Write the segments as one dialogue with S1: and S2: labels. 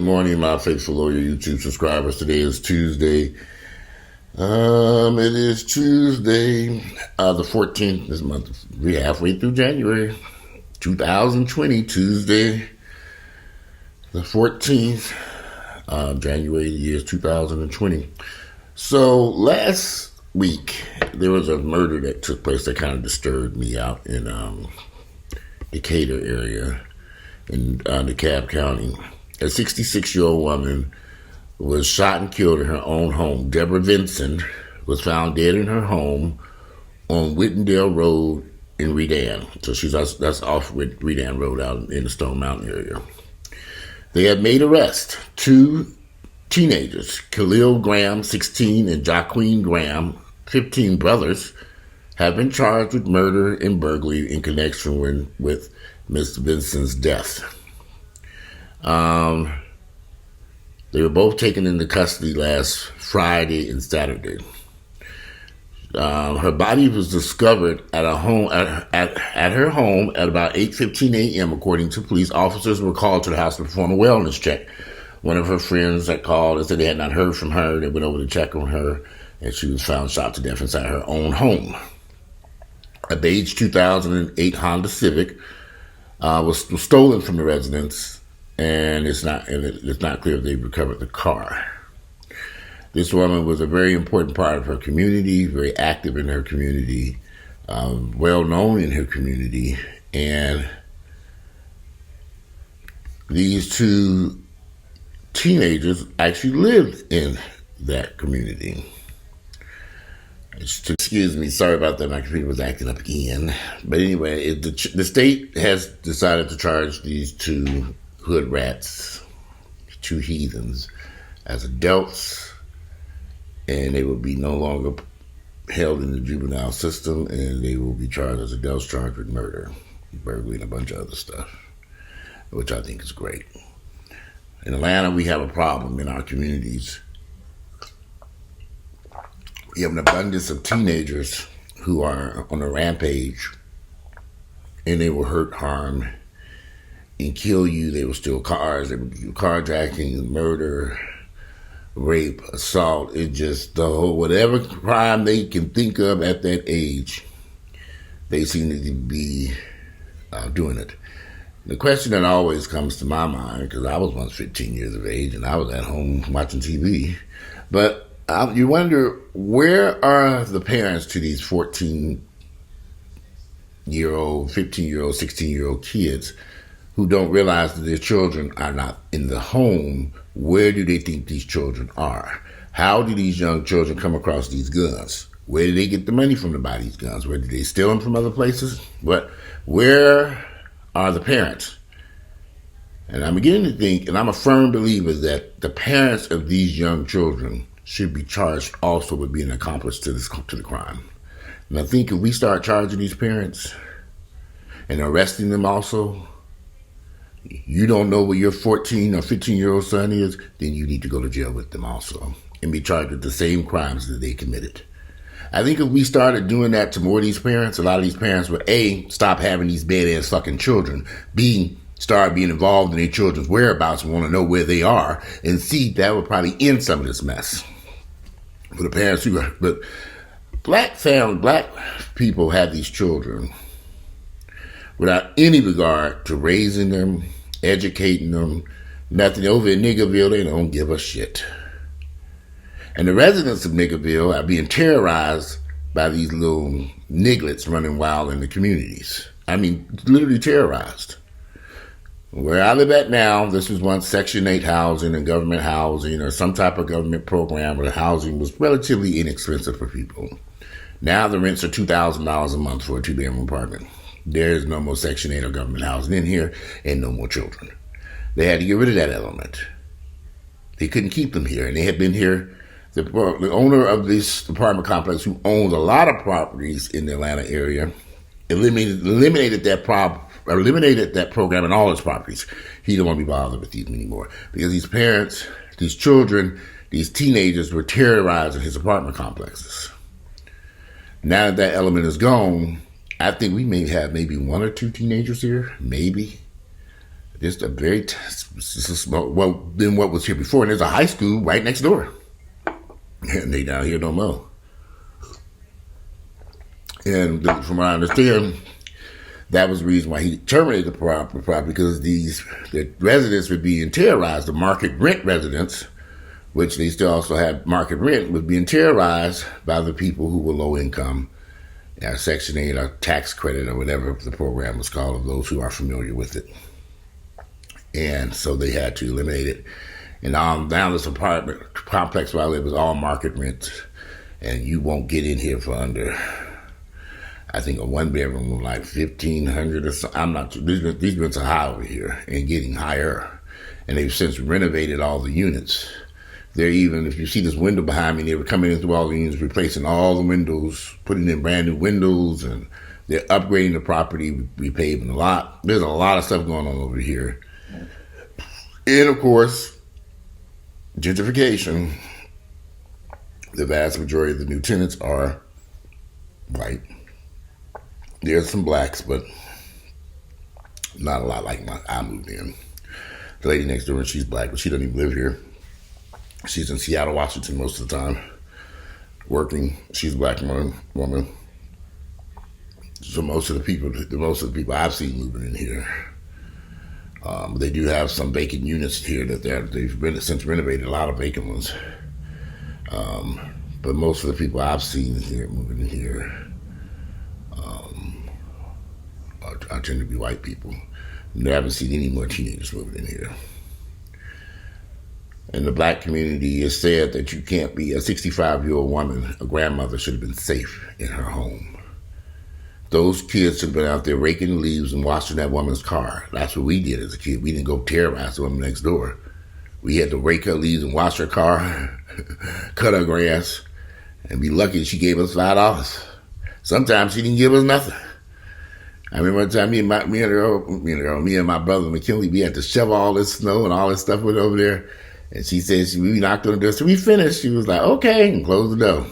S1: morning, my faithful loyal YouTube subscribers. Today is Tuesday. It is Tuesday, the 14th this month. We're halfway through January 2020, Tuesday, the 14th, January, the year 2020. So last week, there was a murder that took place that kind of disturbed me out in Decatur area in DeKalb County. A 66-year-old woman was shot and killed in her own home. Deborah Vincent was found dead in her home on Whittendale Road in Redan. So that's off Redan Road out in the Stone Mountain area. They have made arrest two teenagers, Khalil Graham, 16, and Jaqueen Graham, 15, brothers, have been charged with murder and burglary in connection with Ms. Vincent's death. They were both taken into custody last Friday and Saturday. Her body was discovered at a home at her home at about 8:15 a.m. According to police, officers were called to the house to perform a wellness check. One of her friends had called and said they had not heard from her. They went over to check on her, and she was found shot to death inside her own home. A beige 2008 Honda Civic was stolen from the residence, and it's not clear if they recovered the car. This woman was a very important part of her community, very active in her community, well known in her community, and these two teenagers actually lived in that community. Excuse me, sorry about that. My computer was acting up again. But anyway, the state has decided to charge these two hood rats, two heathens, as adults, and they will be no longer held in the juvenile system, and they will be charged as adults charged with murder, burglary, and a bunch of other stuff, which I think is great. In Atlanta, we have a problem in our communities. We have an abundance of teenagers who are on a rampage, and they will hurt, harm, and kill you. They will steal cars. They will do carjacking, murder, rape, assault. It just the whole whatever crime they can think of at that age, they seem to be doing it. The question that always comes to my mind, because I was once 15 years of age and I was at home watching TV, but you wonder, where are the parents to these 14-year-old, 15-year-old, 16-year-old kids who don't realize that their children are not in the home? Where do they think these children are? How do these young children come across these guns? Where do they get the money from to buy these guns? Where do they steal them from other places? Where are the parents? And I'm beginning to think, and I'm a firm believer, that the parents of these young children should be charged also with being an accomplice to the crime. And I think if we start charging these parents and arresting them also, you don't know where your 14 or 15-year-old son is, then you need to go to jail with them also and be charged with the same crimes that they committed. I think if we started doing that to more of these parents, a lot of these parents would, A, stop having these bad-ass fucking children, B, start being involved in their children's whereabouts and want to know where they are, and C, that would probably end some of this mess. For the parents but black people have these children without any regard to raising them, educating them, nothing. Over in Niggaville, they don't give a shit. And the residents of Niggaville are being terrorized by these little nigglets running wild in the communities. I mean, literally terrorized. Where I live at now, this was once Section 8 housing and government housing or some type of government program where the housing was relatively inexpensive for people. Now the rents are $2,000 a month for a two-bedroom apartment. There is no more Section 8 or government housing in here and no more children. They had to get rid of that element. They couldn't keep them here, and they had been here. The owner of this apartment complex, who owns a lot of properties in the Atlanta area, eliminated that program and all its properties. He don't want to be bothered with these anymore because these parents, these children, these teenagers were terrorizing his apartment complexes. Now that that element is gone, I think we may have maybe one or two teenagers here, maybe. Just a very small, well, than what was here before. And there's a high school right next door. And they down here no more. And from what I understand, that was the reason why he terminated the property, because the residents were being terrorized. The market rent residents, which they still also had market rent, was being terrorized by the people who were low income. Section 8 or tax credit or whatever the program was called, of those who are familiar with it. And so they had to eliminate it. And down this apartment complex where I live is all market rent. And you won't get in here for under, I think, a one bedroom was like $1,500 or something. I'm not sure. These rents are high over here and getting higher. And they've since renovated all the units. They're even, if you see this window behind me, they were coming in through all the units, replacing all the windows, putting in brand new windows, and they're upgrading the property, repaving a lot. There's a lot of stuff going on over here. And of course, gentrification. The vast majority of the new tenants are white. There's some blacks, but not a lot like I moved in. The lady next door, she's black, but she doesn't even live here. She's in Seattle, Washington most of the time, working. She's a black woman. So most of the people I've seen moving in here, they do have some vacant units here that they've since renovated, a lot of vacant ones. But most of the people I've seen here moving in here I tend to be white people. I haven't seen any more teenagers moving in here. In the black community, it's said that you can't be a 65-year-old woman. A grandmother should have been safe in her home. Those kids should have been out there raking leaves and washing that woman's car. That's what we did as a kid. We didn't go terrorize the woman next door. We had to rake her leaves and wash her car, cut her grass, and be lucky she gave us $5. Sometimes she didn't give us nothing. I remember one time me and my brother McKinley, we had to shovel all this snow and all this stuff went over there. And she said, we knocked on the door, so we finished. She was like, okay, and closed the door.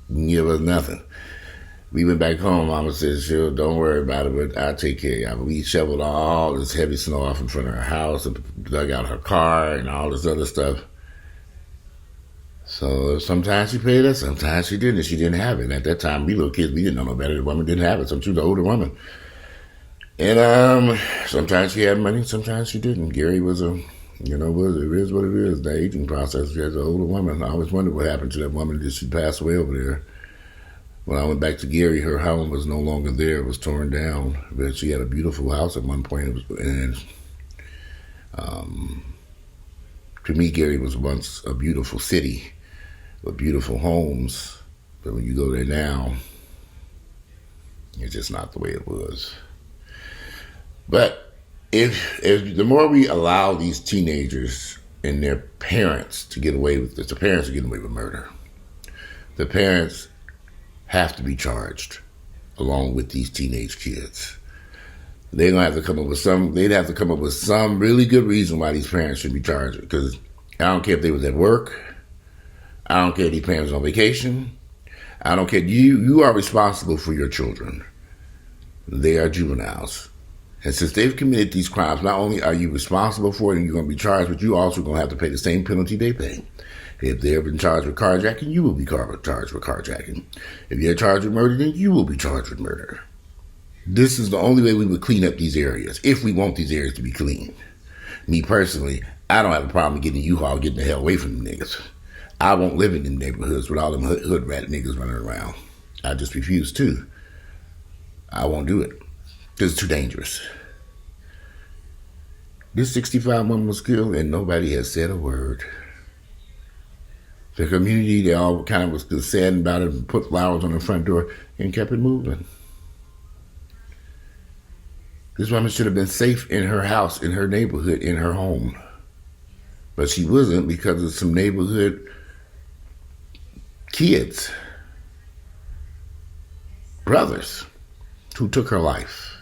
S1: Didn't give us nothing. We went back home. Mama said, sure, don't worry about it, but I'll take care of you. We shoveled all this heavy snow off in front of her house and dug out her car and all this other stuff. So sometimes she paid us, sometimes she didn't. She didn't have it. And at that time, we little kids, we didn't know no better. The woman didn't have it. So she was an older woman. And sometimes she had money, sometimes she didn't. Gary was it is what it is. The aging process. She was an older woman. I always wondered what happened to that woman. Did she pass away over there? When I went back to Gary, her home was no longer there. It was torn down. But she had a beautiful house at one point. To me, Gary was once a beautiful city with beautiful homes. But when you go there now, it's just not the way it was. But if the more we allow these teenagers and their parents to get away with this, the parents are getting away with murder. The parents have to be charged along with these teenage kids. They're gonna have to come up with they'd have to come up with some really good reason why these parents should be charged. Because I don't care if they was at work. I don't care if these parents on vacation. I don't care. You are responsible for your children. They are juveniles. And since they've committed these crimes, not only are you responsible for it and you're going to be charged, but you also going to have to pay the same penalty they pay. If they've been charged with carjacking, you will be charged with carjacking. If you're charged with murder, then you will be charged with murder. This is the only way we would clean up these areas, if we want these areas to be clean. Me personally, I don't have a problem getting U-Haul, getting the hell away from them niggas. I won't live in them neighborhoods with all them hood rat niggas running around. I just refuse to. I won't do it. Because it's too dangerous. This 65 woman was killed and nobody has said a word. The community, they all kind of was sad about it and put flowers on the front door and kept it moving. This woman should have been safe in her house, in her neighborhood, in her home. But she wasn't because of some neighborhood kids, brothers, who took her life.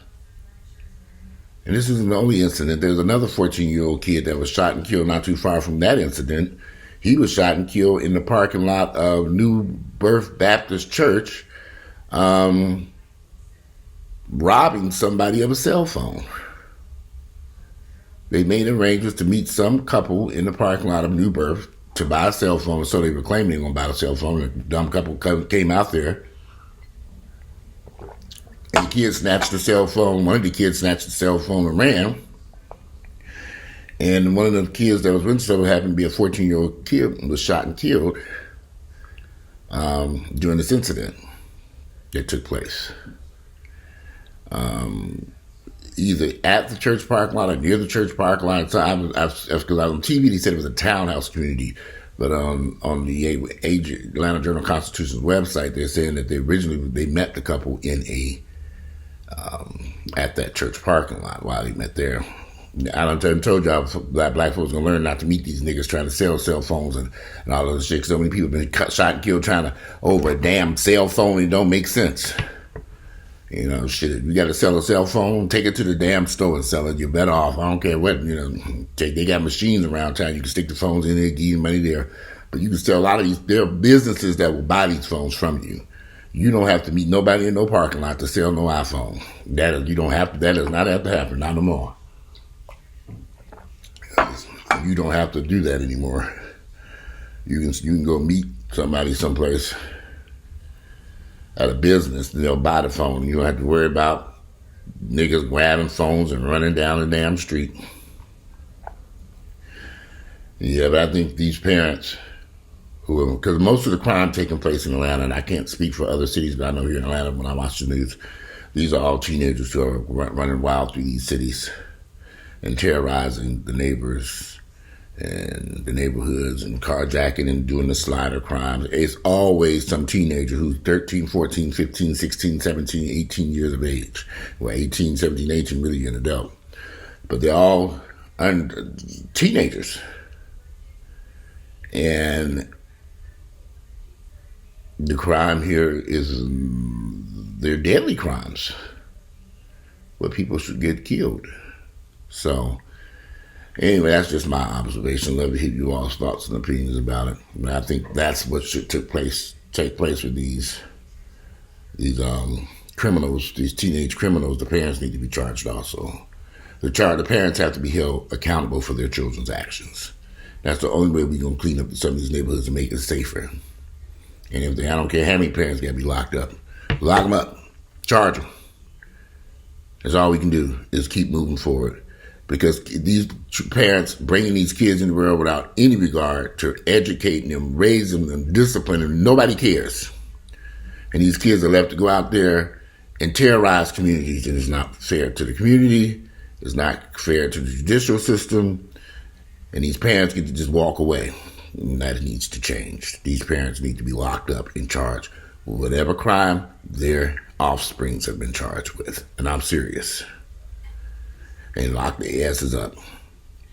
S1: And this isn't the only incident. There's another 14-year-old kid that was shot and killed not too far from that incident. He was shot and killed in the parking lot of New Birth Baptist Church, robbing somebody of a cell phone. They made arrangements to meet some couple in the parking lot of New Birth to buy a cell phone. So they were claiming they were going to buy a cell phone. The dumb couple came out there. And the kid snatched the cell phone. One of the kids snatched the cell phone and ran. And one of the kids that was with the cell phone happened to be a 14-year-old kid, was shot and killed during this incident that took place. Either at the church parking lot or near the church parking lot. So because I was on TV, they said it was a townhouse community. But on the Atlanta Journal-Constitution's website, they're saying that they met the couple in at that church parking lot while they met there. I done told y'all black folks gonna learn not to meet these niggas trying to sell cell phones and all of this shit. So many people have been shot and killed trying to over a damn cell phone. It don't make sense. You know, shit, you got to sell a cell phone, take it to the damn store and sell it. You're better off. I don't care what, they got machines around town. You can stick the phones in there, give you money there. But you can sell a lot of these, there are businesses that will buy these phones from you. You don't have to meet nobody in no parking lot to sell no iPhone. That does not have to happen, not no more. You don't have to do that anymore. You can go meet somebody someplace at a business, and they'll buy the phone. You don't have to worry about niggas grabbing phones and running down the damn street. Yeah, but I think these parents, because most of the crime taking place in Atlanta, and I can't speak for other cities, but I know here in Atlanta when I watch the news, these are all teenagers who are running wild through these cities and terrorizing the neighbors and the neighborhoods and carjacking and doing the slider crimes. It's always some teenager who's 13, 14, 15, 16, 17, 18 years of age. Well, 18, 17, 18, really an adult. But they're all teenagers. And the crime here is, they're deadly crimes where people should get killed. So, anyway, that's just my observation. Love to hear you all's thoughts and opinions about it. But I think that's what should take place with these criminals, these teenage criminals. The parents need to be charged also. The parents have to be held accountable for their children's actions. That's the only way we're going to clean up some of these neighborhoods and make it safer. And I don't care how many parents got to be locked up. Lock them up. Charge them. That's all we can do is keep moving forward. Because these parents bringing these kids in the world without any regard to educating them, raising them, disciplining them, nobody cares. And these kids are left to go out there and terrorize communities. And it's not fair to the community. It's not fair to the judicial system. And these parents get to just walk away. And that needs to change. These parents need to be locked up and charged with whatever crime their offsprings have been charged with. And I'm serious. And lock their asses up.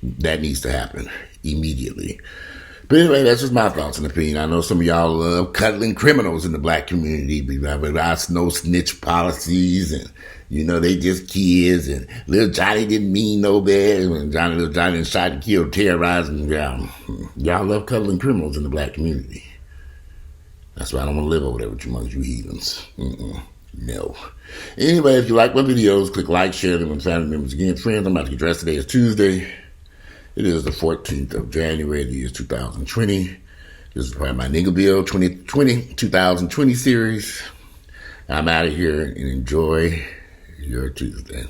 S1: That needs to happen immediately. But anyway, that's just my thoughts and opinion. I know some of y'all love cuddling criminals in the black community, but I know snitch policies and, they just kids and little Johnny didn't mean no bad. And little Johnny shot and killed, terrorizing. Y'all love cuddling criminals in the black community. That's why I don't want to live over there with you amongst you heathens. No. Anyway, if you like my videos, click like, share them with family members. Again, friends, I'm about to get dressed. Today is Tuesday. It is the 14th of January, the year 2020. This is part of my Niggaville 2020 series. I'm out of here and enjoy your Tuesday.